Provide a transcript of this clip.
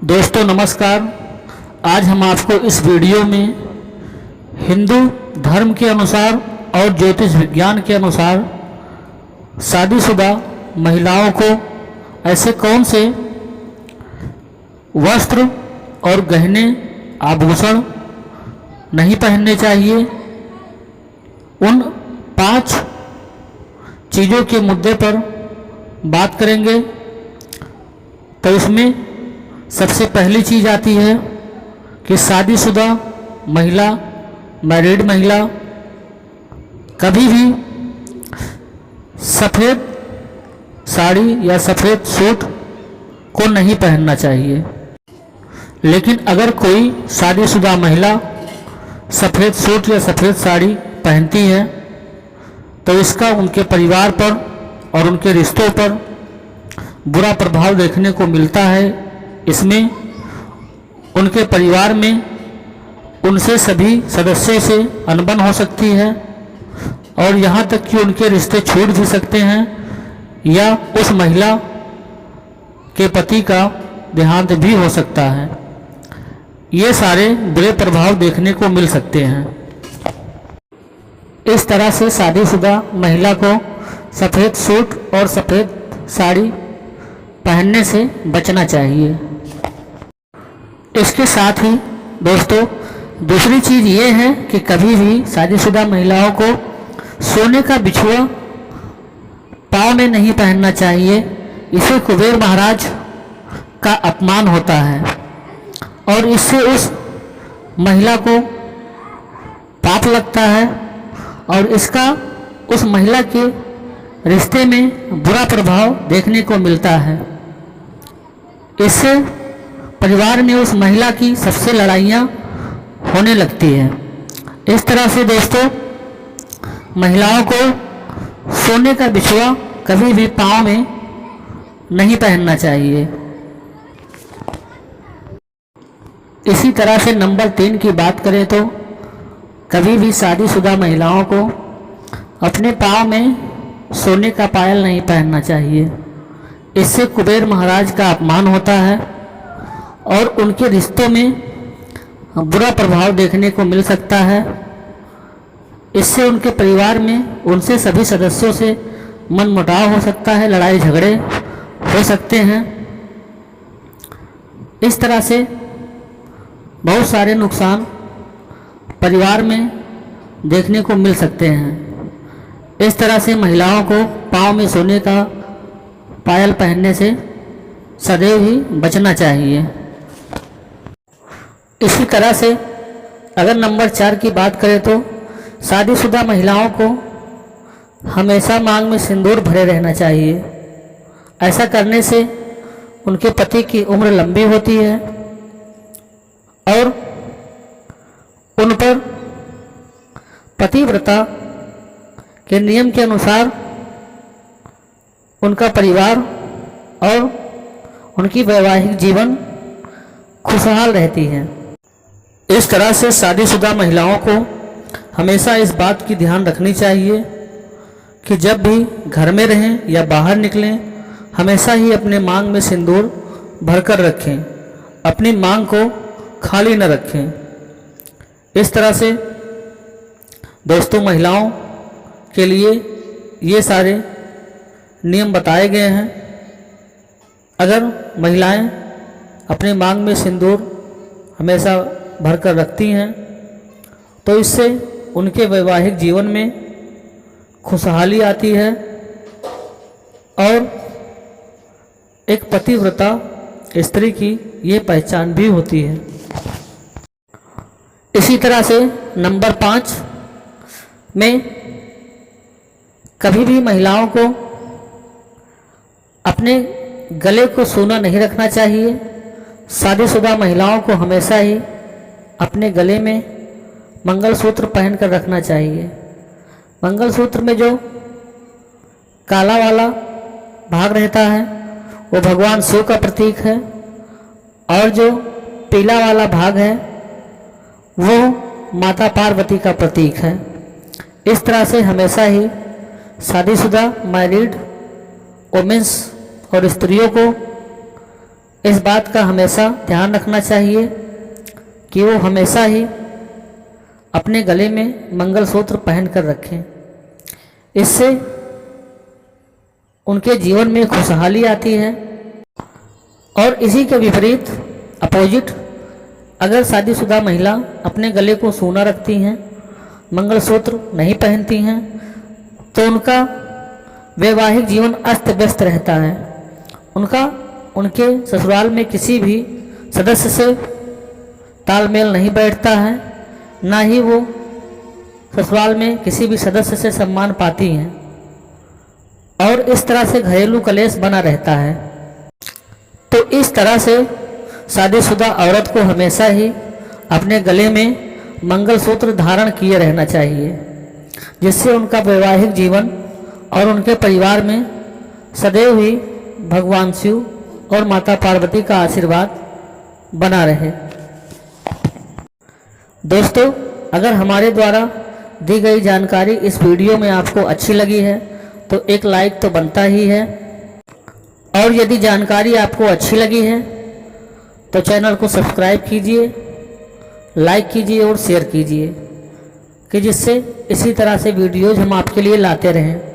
दोस्तों नमस्कार। आज हम आपको इस वीडियो में हिंदू धर्म के अनुसार और ज्योतिष विज्ञान के अनुसार शादीशुदा महिलाओं को ऐसे कौन से वस्त्र और गहने आभूषण नहीं पहनने चाहिए, उन 5 चीज़ों के मुद्दे पर बात करेंगे। तो इसमें सबसे पहली चीज़ आती है कि शादीशुदा महिला, मैरिड महिला कभी भी सफ़ेद साड़ी या सफ़ेद सूट को नहीं पहनना चाहिए। लेकिन अगर कोई शादीशुदा महिला सफ़ेद सूट या सफ़ेद साड़ी पहनती है तो इसका उनके परिवार पर और उनके रिश्तों पर बुरा प्रभाव देखने को मिलता है। इसमें उनके परिवार में उनसे सभी सदस्यों से अनबन हो सकती है और यहाँ तक कि उनके रिश्ते छूट भी सकते हैं या उस महिला के पति का देहांत भी हो सकता है। ये सारे बुरे प्रभाव देखने को मिल सकते हैं। इस तरह से शादीशुदा महिला को सफ़ेद सूट और सफ़ेद साड़ी पहनने से बचना चाहिए। इसके साथ ही दोस्तों दूसरी चीज़ ये है कि कभी भी शादीशुदा महिलाओं को सोने का बिछुआ पाँव में नहीं पहनना चाहिए। इसे कुबेर महाराज का अपमान होता है और इससे उस महिला को पाप लगता है और इसका उस महिला के रिश्ते में बुरा प्रभाव देखने को मिलता है। इससे परिवार में उस महिला की सबसे लड़ाइयाँ होने लगती हैं। इस तरह से दोस्तों महिलाओं को सोने का बिछुआ कभी भी पाँव में नहीं पहनना चाहिए। इसी तरह से नंबर 3 की बात करें तो कभी भी शादीशुदा महिलाओं को अपने पाँव में सोने का पायल नहीं पहनना चाहिए। इससे कुबेर महाराज का अपमान होता है और उनके रिश्तों में बुरा प्रभाव देखने को मिल सकता है। इससे उनके परिवार में उनसे सभी सदस्यों से मनमुटाव हो सकता है, लड़ाई झगड़े हो सकते हैं। इस तरह से बहुत सारे नुकसान परिवार में देखने को मिल सकते हैं। इस तरह से महिलाओं को पाँव में सोने का पायल पहनने से सदैव ही बचना चाहिए। इसी तरह से अगर नंबर 4 की बात करें तो शादीशुदा महिलाओं को हमेशा मांग में सिंदूर भरे रहना चाहिए। ऐसा करने से उनके पति की उम्र लंबी होती है और उन पर पतिव्रता के नियम के अनुसार उनका परिवार और उनकी वैवाहिक जीवन खुशहाल रहती है। इस तरह से शादीशुदा महिलाओं को हमेशा इस बात की ध्यान रखनी चाहिए कि जब भी घर में रहें या बाहर निकलें हमेशा ही अपने मांग में सिंदूर भरकर रखें, अपनी मांग को खाली न रखें। इस तरह से दोस्तों महिलाओं के लिए ये सारे नियम बताए गए हैं। अगर महिलाएं अपने मांग में सिंदूर हमेशा भरकर रखती हैं तो इससे उनके वैवाहिक जीवन में खुशहाली आती है और एक पतिव्रता स्त्री की ये पहचान भी होती है। इसी तरह से नंबर 5 में कभी भी महिलाओं को अपने गले को सूना नहीं रखना चाहिए। शादीशुदा महिलाओं को हमेशा ही अपने गले में मंगलसूत्र पहनकर रखना चाहिए। मंगलसूत्र में जो काला वाला भाग रहता है वो भगवान शिव का प्रतीक है और जो पीला वाला भाग है वो माता पार्वती का प्रतीक है। इस तरह से हमेशा ही शादीशुदा मैरिड वुमेन्स और स्त्रियों को इस बात का हमेशा ध्यान रखना चाहिए कि वो हमेशा ही अपने गले में मंगलसूत्र पहन कर रखें। इससे उनके जीवन में खुशहाली आती है। और इसी के विपरीत अपोजिट, अगर शादीशुदा महिला अपने गले को सूना रखती हैं, मंगलसूत्र नहीं पहनती हैं, तो उनका वैवाहिक जीवन अस्त व्यस्त रहता है। उनके ससुराल में किसी भी सदस्य से तालमेल नहीं बैठता है, ना ही वो ससुराल में किसी भी सदस्य से सम्मान पाती हैं, और इस तरह से घरेलू कलेश बना रहता है। तो इस तरह से शादीशुदा औरत को हमेशा ही अपने गले में मंगलसूत्र धारण किए रहना चाहिए, जिससे उनका वैवाहिक जीवन और उनके परिवार में सदैव ही भगवान शिव और माता पार्वती का आशीर्वाद बना रहे। दोस्तों, अगर हमारे द्वारा दी गई जानकारी इस वीडियो में आपको अच्छी लगी है तो एक लाइक तो बनता ही है, और यदि जानकारी आपको अच्छी लगी है तो चैनल को सब्सक्राइब कीजिए, लाइक कीजिए और शेयर कीजिए, कि जिससे इसी तरह से वीडियोज़ हम आपके लिए लाते रहें।